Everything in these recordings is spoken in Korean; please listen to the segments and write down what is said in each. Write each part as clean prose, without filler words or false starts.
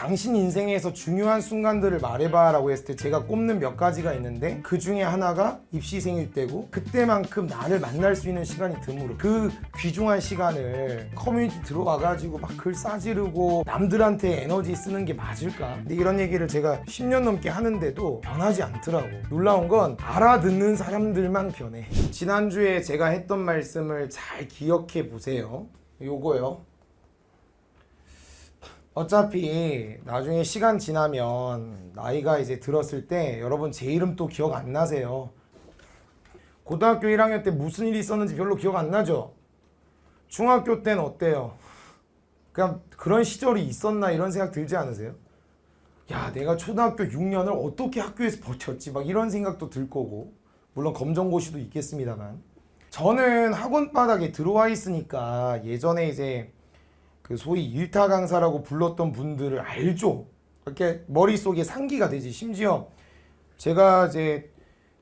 당신 인생에서 중요한 순간들을 말해봐 라고 했을 때 제가 꼽는 몇 가지가 있는데 그 중에 하나가 입시생일 때고 그때만큼 나를 만날 수 있는 시간이 드물어. 그 귀중한 시간을 커뮤니티 들어와가지고 막 글 싸지르고 남들한테 에너지 쓰는 게 맞을까? 근데 이런 얘기를 제가 10년 넘게 하는데도 변하지 않더라고. 놀라운 건 알아듣는 사람들만 변해. 지난주에 제가 했던 말씀을 잘 기억해 보세요. 요거요. 어차피 나중에 시간 지나면 나이가 이제 들었을 때 여러분 제 이름 또 기억 안 나세요. 고등학교 1학년 때 무슨 일이 있었는지 별로 기억 안 나죠? 중학교 때는 어때요? 그냥 그런 시절이 있었나 이런 생각 들지 않으세요? 야, 내가 초등학교 6년을 어떻게 학교에서 버텼지? 막 이런 생각도 들 거고, 물론 검정고시도 있겠습니다만, 저는 학원 바닥에 들어와 있으니까 예전에 이제 그 소위 일타 강사라고 불렀던 분들을 알죠. 이렇게 머릿속에 상기가 되지. 심지어 제가 이제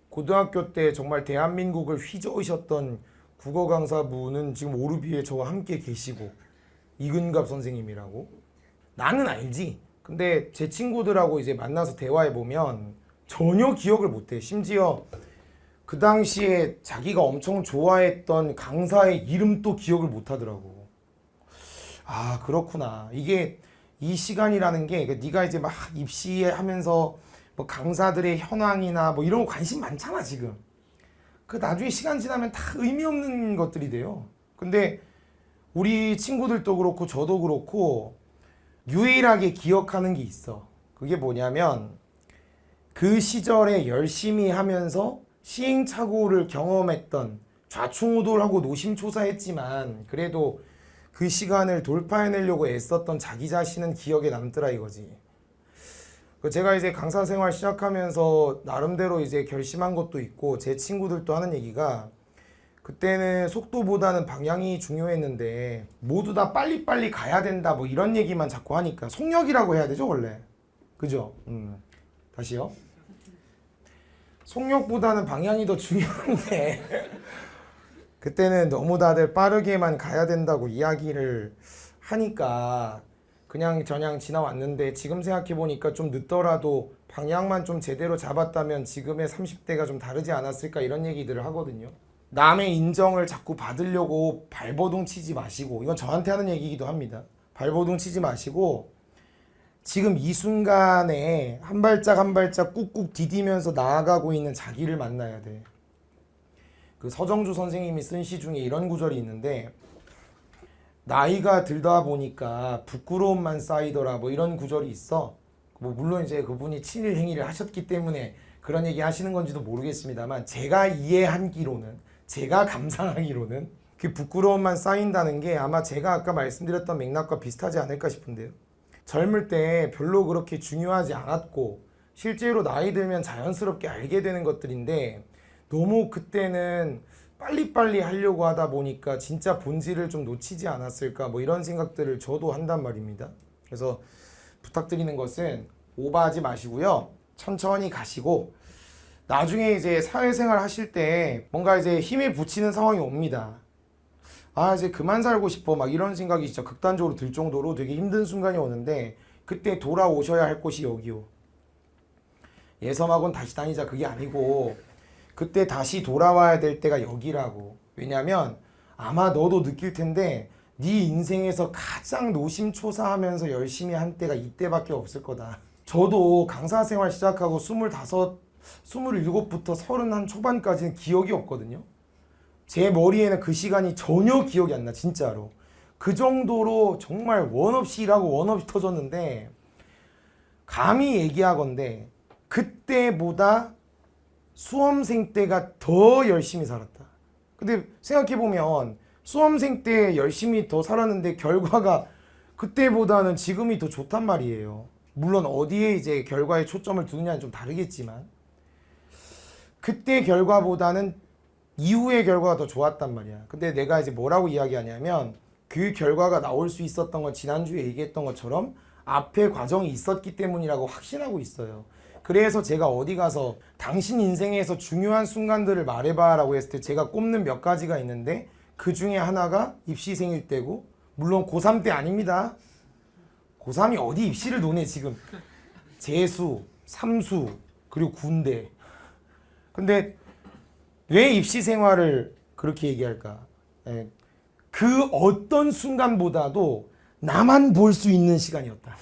고등학교 때 정말 대한민국을 휘저으셨던 국어 강사분은 지금 오르비에 저와 함께 계시고, 이근갑 선생님이라고. 나는 알지. 근데 제 친구들하고 이제 만나서 대화해 보면 전혀 기억을 못해. 심지어 그 당시에 자기가 엄청 좋아했던 강사의 이름도 기억을 못 하더라고. 아, 그렇구나. 이게 이 시간이라는 게 네가 이제 막 입시하면서 뭐 강사들의 현황이나 뭐 이런 거 관심 많잖아 지금. 그 나중에 시간 지나면 다 의미 없는 것들이 돼요. 근데 우리 친구들도 그렇고 저도 그렇고 유일하게 기억하는 게 있어. 그게 뭐냐면 그 시절에 열심히 하면서 시행착오를 경험했던, 좌충우돌하고 노심초사했지만 그래도 그 시간을 돌파해내려고 애썼던 자기 자신은 기억에 남더라 이거지. 제가 이제 강사 생활 시작하면서 나름대로 이제 결심한 것도 있고, 제 친구들도 하는 얘기가 그때는 속도보다는 방향이 중요했는데 모두 다 빨리빨리 가야 된다 뭐 이런 얘기만 자꾸 하니까, 속력이라고 해야 되죠 원래, 그죠? 다시요. 속력보다는 방향이 더 중요한데 그때는 너무 다들 빠르게만 가야 된다고 이야기를 하니까 그냥 저냥 지나왔는데, 지금 생각해보니까 좀 늦더라도 방향만 좀 제대로 잡았다면 지금의 30대가 좀 다르지 않았을까 이런 얘기들을 하거든요. 남의 인정을 자꾸 받으려고 발버둥 치지 마시고, 이건 저한테 하는 얘기이기도 합니다. 발버둥 치지 마시고 지금 이 순간에 한 발짝 한 발짝 꾹꾹 디디면서 나아가고 있는 자기를 만나야 돼. 그 서정주 선생님이 쓴 시 중에 이런 구절이 있는데, 나이가 들다 보니까 부끄러움만 쌓이더라 뭐 이런 구절이 있어. 뭐 물론 이제 그분이 친일 행위를 하셨기 때문에 그런 얘기 하시는 건지도 모르겠습니다만, 제가 이해하기로는, 제가 감상하기로는 그 부끄러움만 쌓인다는 게 아마 제가 아까 말씀드렸던 맥락과 비슷하지 않을까 싶은데요. 젊을 때 별로 그렇게 중요하지 않았고 실제로 나이 들면 자연스럽게 알게 되는 것들인데, 너무 그때는 빨리빨리 하려고 하다 보니까 진짜 본질을 좀 놓치지 않았을까 뭐 이런 생각들을 저도 한단 말입니다. 그래서 부탁드리는 것은 오버하지 마시고요, 천천히 가시고 나중에 이제 사회생활 하실 때 뭔가 이제 힘에 부치는 상황이 옵니다. 아, 이제 그만 살고 싶어 막 이런 생각이 진짜 극단적으로 들 정도로 되게 힘든 순간이 오는데, 그때 돌아오셔야 할 곳이 여기요. 예섬학원 다시 다니자 그게 아니고 그때 다시 돌아와야 될 때가 여기라고. 왜냐면 아마 너도 느낄 텐데 네 인생에서 가장 노심초사하면서 열심히 한 때가 이때밖에 없을 거다. 저도 강사 생활 시작하고 25, 27부터 30 초반까지는 기억이 없거든요. 제 머리에는 그 시간이 전혀 기억이 안 나, 진짜로. 그 정도로 정말 원 없이 일하고 원 없이 터졌는데, 감히 얘기하건대 그때보다 수험생 때가 더 열심히 살았다. 근데 생각해보면 수험생 때 열심히 더 살았는데 결과가 그때보다는 지금이 더 좋단 말이에요. 물론 어디에 이제 결과에 초점을 두느냐는 좀 다르겠지만 그때 결과보다는 이후의 결과가 더 좋았단 말이야. 근데 내가 이제 뭐라고 이야기하냐면, 그 결과가 나올 수 있었던 건 지난주에 얘기했던 것처럼 앞에 과정이 있었기 때문이라고 확신하고 있어요. 그래서 제가 어디 가서 당신 인생에서 중요한 순간들을 말해봐 라고 했을 때 제가 꼽는 몇 가지가 있는데, 그 중에 하나가 입시생일 때고, 물론 고3 때 아닙니다. 고3이 어디 입시를 노네 지금. 재수, 삼수, 그리고 군대. 근데 왜 입시 생활을 그렇게 얘기할까? 예, 그 어떤 순간보다도 나만 볼 수 있는 시간이었다.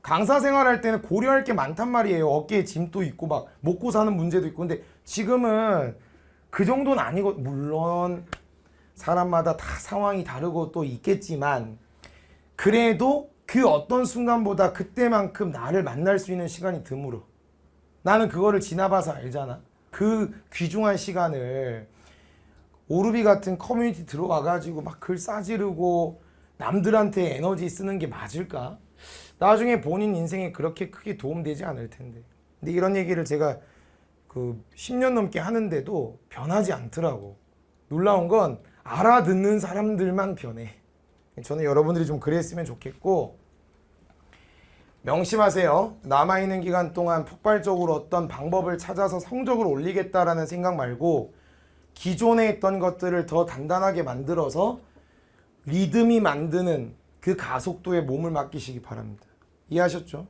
강사 생활할 때는 고려할 게 많단 말이에요. 어깨에 짐도 있고 막 먹고 사는 문제도 있고. 근데 지금은 그 정도는 아니고, 물론 사람마다 다 상황이 다르고 또 있겠지만, 그래도 그 어떤 순간보다 그때만큼 나를 만날 수 있는 시간이 드물어. 나는 그거를 지나봐서 알잖아. 그 귀중한 시간을 오르비 같은 커뮤니티 들어와가지고 막 글 싸지르고 남들한테 에너지 쓰는 게 맞을까? 나중에 본인 인생에 그렇게 크게 도움되지 않을 텐데. 근데 이런 얘기를 제가 그 10년 넘게 하는데도 변하지 않더라고. 놀라운 건 알아듣는 사람들만 변해. 저는 여러분들이 좀 그랬으면 좋겠고, 명심하세요. 남아있는 기간 동안 폭발적으로 어떤 방법을 찾아서 성적을 올리겠다라는 생각 말고 기존에 있던 것들을 더 단단하게 만들어서 리듬이 만드는 그 가속도에 몸을 맡기시기 바랍니다. 이해하셨죠?